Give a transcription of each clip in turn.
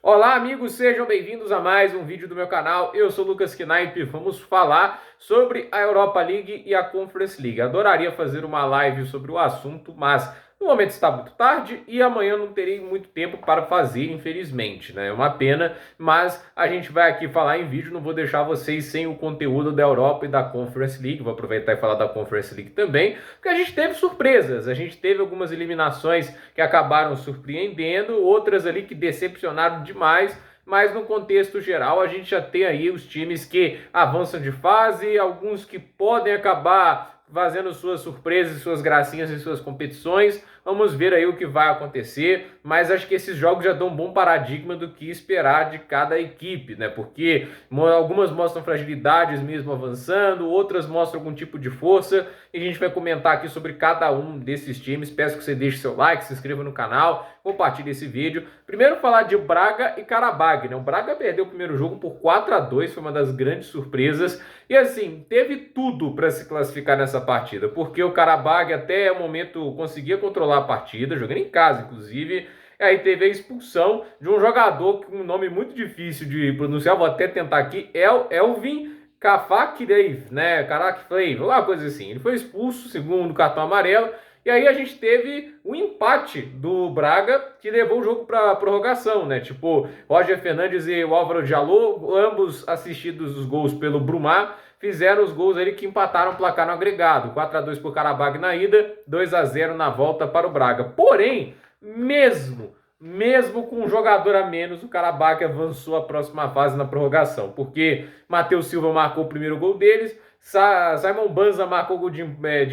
Olá, amigos, sejam bem-vindos a mais um vídeo do meu canal. Eu sou Lucas Knipe. Vamos falar sobre a Europa League e a Conference League. Adoraria fazer uma live sobre o assunto, mas no momento está muito tarde e amanhã não terei muito tempo para fazer, infelizmente, né? É uma pena, mas a gente vai aqui falar em vídeo. Não vou deixar vocês sem o conteúdo da Europa e da Conference League. Vou aproveitar e falar da Conference League também, porque a gente teve surpresas. A gente teve algumas eliminações que acabaram surpreendendo, outras ali que decepcionaram demais, mas no contexto geral a gente já tem aí os times que avançam de fase, alguns que podem acabar fazendo suas surpresas, suas gracinhas em suas competições. Vamos ver aí o que vai acontecer, mas acho que esses jogos já dão um bom paradigma do que esperar de cada equipe, né? Porque algumas mostram fragilidades mesmo avançando, outras mostram algum tipo de força, e a gente vai comentar aqui sobre cada um desses times. Peço que você deixe seu like, se inscreva no canal, compartilhe esse vídeo. Primeiro falar de Braga e Qarabağ, né? O Braga perdeu o primeiro jogo por 4-2, foi uma das grandes surpresas, e assim, teve tudo para se classificar nessa partida, porque o Qarabağ até o momento conseguia controlar a partida, jogando em casa, inclusive. E aí teve a expulsão de um jogador com um nome muito difícil de pronunciar, vou até tentar aqui, Elvin Kafaklev, né? Karaklev, uma coisa assim. Ele foi expulso, segundo cartão amarelo. E aí a gente teve o empate do Braga, que levou o jogo para prorrogação, né? Tipo, Roger Fernandes e o Álvaro Jalô, ambos assistidos os gols pelo Brumar, fizeram os gols ali que empataram o placar no agregado. 4-2 para o Qarabağ na ida, 2-0 na volta para o Braga. Porém, mesmo com um jogador a menos, o Qarabağ avançou à próxima fase na prorrogação, porque Matheus Silva marcou o primeiro gol deles, Simon Banza marcou o gol de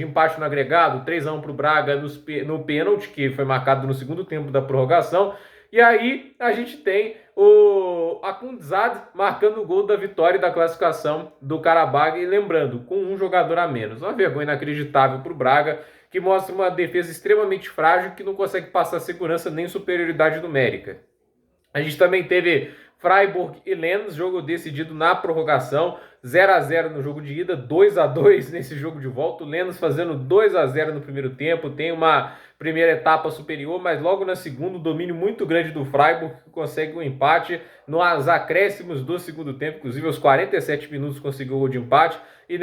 empate no agregado, 3-1 para o Braga no pênalti, que foi marcado no segundo tempo da prorrogação. E aí a gente tem o Akundzad marcando o gol da vitória e da classificação do Qarabağ, e lembrando, com um jogador a menos. Uma vergonha inacreditável para o Braga, que mostra uma defesa extremamente frágil, que não consegue passar segurança nem superioridade numérica. A gente também teve Freiburg e Lens, jogo decidido na prorrogação, 0-0 no jogo de ida, 2-2 nesse jogo de volta. O Lens fazendo 2-0 no primeiro tempo, tem uma primeira etapa superior, mas logo na segunda, um domínio muito grande do Freiburg, que consegue um empate nos acréscimos do segundo tempo, inclusive aos 47 minutos conseguiu o gol de empate, e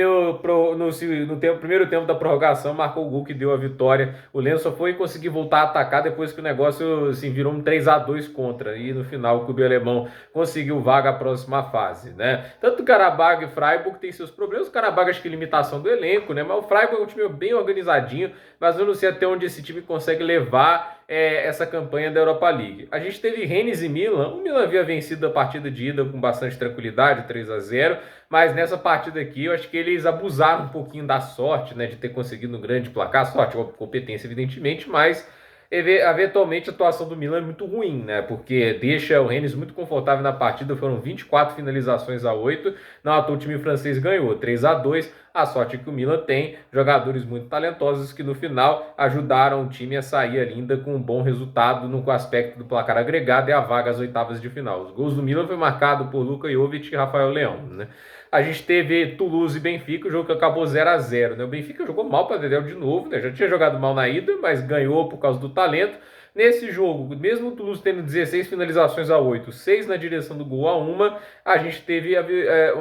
primeiro tempo da prorrogação marcou o gol que deu a vitória. O Lens só foi conseguir voltar a atacar depois que o negócio assim, virou um 3-2 contra, e no final o clube alemão conseguiu vaga à próxima fase, né? Tanto o Qarabağ e o Freiburg tem seus problemas. O Qarabağ acho que limitação do elenco, né? Mas o Freiburg é um time bem organizadinho, mas eu não sei até onde esse time consegue levar essa campanha da Europa League. A gente teve Rennes e Milan. O Milan havia vencido a partida de ida com bastante tranquilidade, 3-0, mas nessa partida aqui eu acho que eles abusaram um pouquinho da sorte, né, de ter conseguido um grande placar. Sorte, competência evidentemente, mas eventualmente a atuação do Milan é muito ruim, né? Porque deixa o Rennes muito confortável na partida, foram 24 finalizações a 8, não à toa o time francês ganhou 3-2. A sorte é que o Milan tem jogadores muito talentosos que no final ajudaram o time a sair ainda com um bom resultado no aspecto do placar agregado e a vaga às oitavas de final. Os gols do Milan foi marcado por Luka Jovic e Rafael Leão, né? A gente teve Toulouse e Benfica, o jogo que acabou 0-0, né? O Benfica jogou mal para Dedéu de novo, né? Já tinha jogado mal na ida, mas ganhou por causa do talento. Nesse jogo, mesmo o Toulouse tendo 16 finalizações a 8, 6 na direção do gol a 1, a gente teve a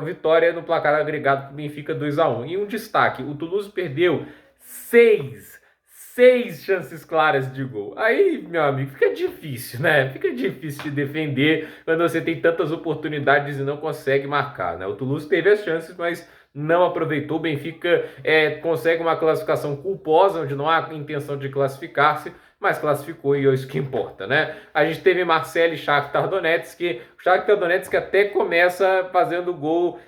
vitória no placar agregado do Benfica 2-1. E um destaque, o Toulouse perdeu 6 chances claras de gol. Aí, meu amigo, fica difícil, né? Fica difícil de defender quando você tem tantas oportunidades e não consegue marcar, né? O Toulouse teve as chances, mas não aproveitou. O Benfica consegue uma classificação culposa, onde não há intenção de classificar-se, mas classificou e é isso que importa, né? A gente teve Marseille e Shakhtar Donetsk, o Shakhtar Donetsk até começa fazendo o gol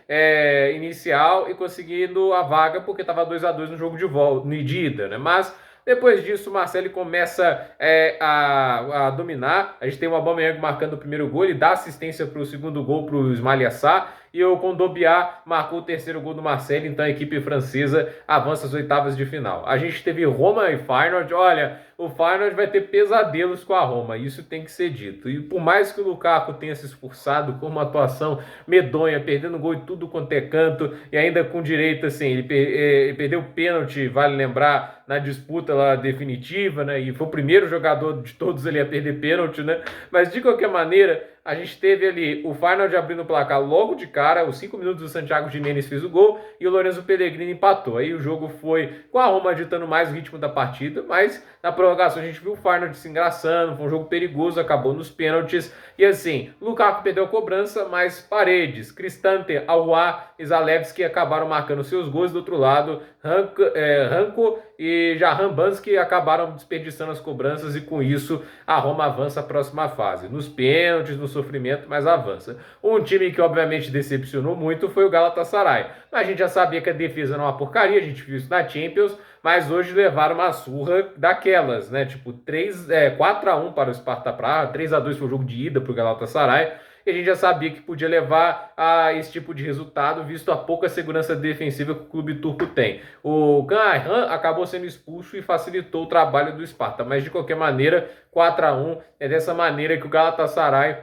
inicial e conseguindo a vaga, porque estava 2-2 no jogo de volta, de ida, né? Mas depois disso, o Marseille começa a dominar. A gente tem o Aubameyang marcando o primeiro gol, ele dá assistência para o segundo gol para o Ismail Assar, e o Kondogbia marcou o terceiro gol do Marseille, então a equipe francesa avança às oitavas de final. A gente teve Roma e Feyenoord, olha, o Feyenoord vai ter pesadelos com a Roma, isso tem que ser dito. E por mais que o Lukaku tenha se esforçado com uma atuação medonha, perdendo gol em tudo quanto é canto, e ainda com direito, assim, ele perdeu o pênalti, vale lembrar, na disputa lá definitiva, né? E foi o primeiro jogador de todos ali a perder pênalti, né? Mas de qualquer maneira, a gente teve ali o Feyenoord abrindo o placar logo de cara, os 5 minutos o Santiago Giménez fez o gol e o Lorenzo Pellegrini empatou. Aí o jogo foi com a Roma ditando mais o ritmo da partida, mas na prorrogação a gente viu o Feyenoord se engraçando, foi um jogo perigoso, acabou nos pênaltis. E assim, Lukaku perdeu a cobrança, mas Paredes, Cristante, Aouar e Zalewski acabaram marcando seus gols. Do outro lado, Ranko e Jahan Bansky acabaram desperdiçando as cobranças e com isso a Roma avança à próxima fase. Nos pênaltis, no sofrimento, mas avança. Um time que obviamente decepcionou muito foi o Galatasaray. Mas a gente já sabia que a defesa era uma porcaria, a gente viu isso na Champions, mas hoje levaram uma surra daquelas, né? Tipo 4-1 para o Sparta Praga, 3-2 foi o jogo de ida para o Galatasaray, e a gente já sabia que podia levar a esse tipo de resultado, visto a pouca segurança defensiva que o clube turco tem. O Can Ayhan acabou sendo expulso e facilitou o trabalho do Sparta, mas de qualquer maneira, 4-1 é dessa maneira que o Galatasaray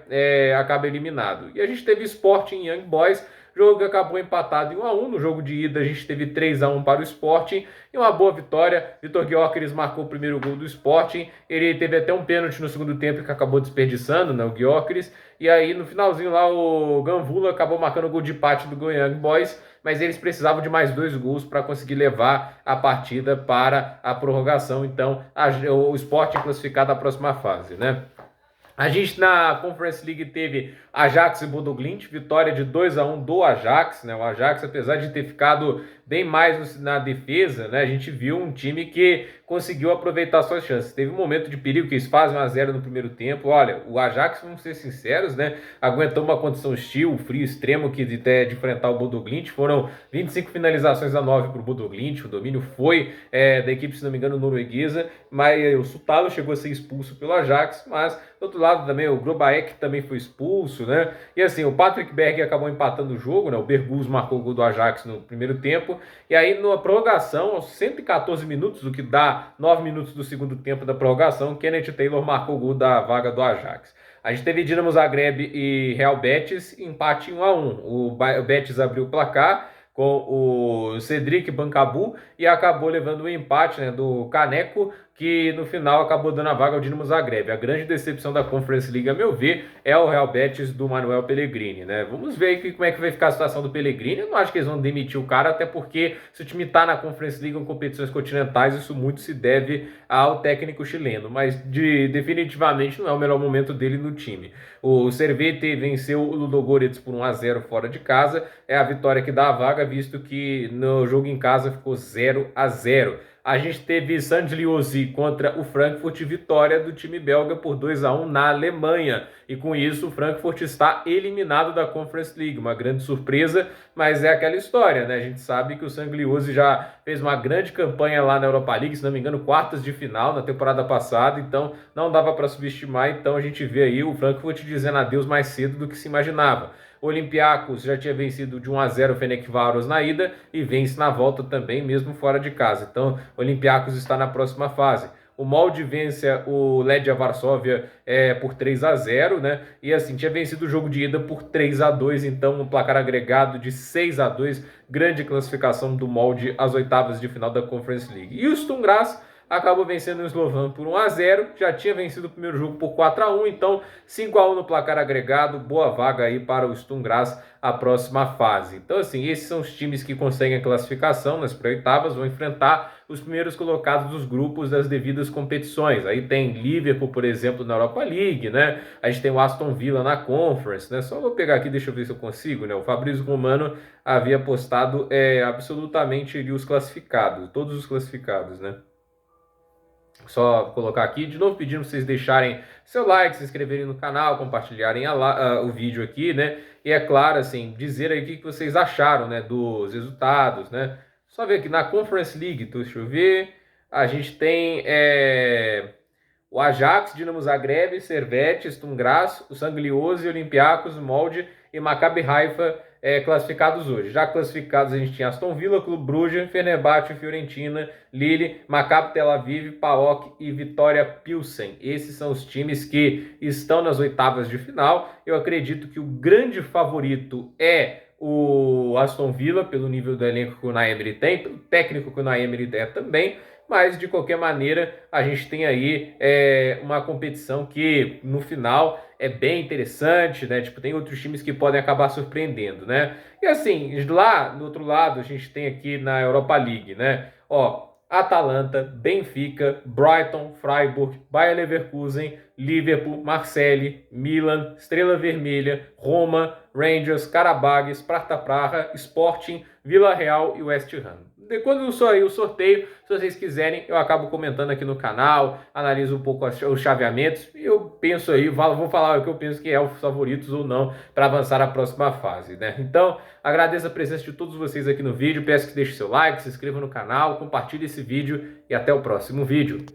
acaba eliminado. E a gente teve Sporting e Young Boys, jogo que acabou empatado em 1-1. No jogo de ida a gente teve 3-1 para o Sporting e uma boa vitória. Vitor Gyökeres marcou o primeiro gol do Sporting. Ele teve até um pênalti no segundo tempo que acabou desperdiçando, né, o Gyökeres. E aí no finalzinho lá o Ganvula acabou marcando o gol de empate do Young Boys, mas eles precisavam de mais 2 gols para conseguir levar a partida para a prorrogação. Então o Sporting classificado à próxima fase, né? A gente na Conference League teve Ajax e Bodo Glimt, vitória de 2-1 do Ajax, né? O Ajax, apesar de ter ficado bem mais na defesa, né? A gente viu um time que conseguiu aproveitar suas chances. Teve um momento de perigo que eles fazem 1-0 no primeiro tempo. Olha, o Ajax, vamos ser sinceros, né? Aguentou uma condição hostil, frio extremo que de enfrentar o Bodo Glimt. Foram 25 finalizações a 9 para o Bodo Glimt. O domínio foi da equipe, se não me engano, norueguesa, mas o Sutalo chegou a ser expulso pelo Ajax, mas do outro lado também o Grobaek também foi expulso, né? E assim, o Patrick Berg acabou empatando o jogo, né? O Berguz marcou o gol do Ajax no primeiro tempo. E aí, na prorrogação, aos 114 minutos, o que dá 9 minutos do segundo tempo da prorrogação, Kenneth Taylor marcou o gol da vaga do Ajax. A gente teve Dinamo Zagreb e Real Betis, empate em 1-1. O Betis abriu o placar com o Cedric Bancabu e acabou levando o empate, né, do Caneco, que no final acabou dando a vaga ao Dinamo Zagreb. A grande decepção da Conference League, a meu ver, é o Real Betis do Manuel Pellegrini, né? Vamos ver aqui como é que vai ficar a situação do Pellegrini. Eu não acho que eles vão demitir o cara, até porque se o time está na Conference League em competições continentais, isso muito se deve ao técnico chileno, mas definitivamente não é o melhor momento dele no time. O Servette venceu o Ludogorets por 1-0 fora de casa, é a vitória que dá a vaga, visto que no jogo em casa ficou 0-0. A gente teve Saint-Gilloise contra o Frankfurt, vitória do time belga por 2-1 na Alemanha. E com isso o Frankfurt está eliminado da Conference League. Uma grande surpresa, mas é aquela história, né? A gente sabe que o Saint-Gilloise já fez uma grande campanha lá na Europa League, se não me engano, quartas de final na temporada passada, então não dava para subestimar. Então a gente vê aí o Frankfurt dizendo adeus mais cedo do que se imaginava. O Olympiacos já tinha vencido de 1-0 o Ferencváros na ida e vence na volta também, mesmo fora de casa. Então, o Olympiacos está na próxima fase. O Molde vence o Legia Varsóvia por 3-0, né? E assim, tinha vencido o jogo de ida por 3-2, então um placar agregado de 6-2, grande classificação do Molde às oitavas de final da Conference League. E o Sturm Graz acabou vencendo o Slovan por 1-0, já tinha vencido o primeiro jogo por 4-1, então 5-1 no placar agregado, boa vaga aí para o Sturm Graz a próxima fase. Então assim, esses são os times que conseguem a classificação nas pré-oitavas, vão enfrentar os primeiros colocados dos grupos das devidas competições. Aí tem Liverpool, por exemplo, na Europa League, né? A gente tem o Aston Villa na Conference, né? Só vou pegar aqui, deixa eu ver se eu consigo, né? O Fabrício Romano havia postado absolutamente os classificados, todos os classificados, né? Só colocar aqui, de novo pedindo para vocês deixarem seu like, se inscreverem no canal, compartilharem o vídeo aqui, né? E é claro, assim, dizer aí o que vocês acharam, né, dos resultados, né? Só ver aqui na Conference League, deixa eu ver, a gente tem o Ajax, Dinamo Zagreb, Servette, Sturm Graz, o Saint-Gilloise, Olympiacos, Molde e Maccabi Haifa classificados hoje. Já classificados a gente tinha Aston Villa, Clube Bruges, Fenerbahçe, Fiorentina, Lille, Maccabi Tel Aviv, PAOK e Vitória Pilsen. Esses são os times que estão nas oitavas de final. Eu acredito que o grande favorito é o Aston Villa, pelo nível do elenco que o Unai Emery tem, pelo técnico que o Unai Emery é também, mas de qualquer maneira a gente tem aí uma competição que no final é bem interessante, né? Tipo, tem outros times que podem acabar surpreendendo, né? E assim, lá do outro lado a gente tem aqui na Europa League, né? Ó, Atalanta, Benfica, Brighton, Freiburg, Bayer Leverkusen, Liverpool, Marseille, Milan, Estrela Vermelha, Roma, Rangers, Karabag, Sparta Praha, Sporting, Vila Real e West Ham. Quando sair o sorteio, se vocês quiserem, eu acabo comentando aqui no canal, analiso um pouco os chaveamentos e eu penso aí, vou falar o que eu penso que é os favoritos ou não para avançar à próxima fase, né? Então, agradeço a presença de todos vocês aqui no vídeo, peço que deixe seu like, se inscreva no canal, compartilhe esse vídeo e até o próximo vídeo.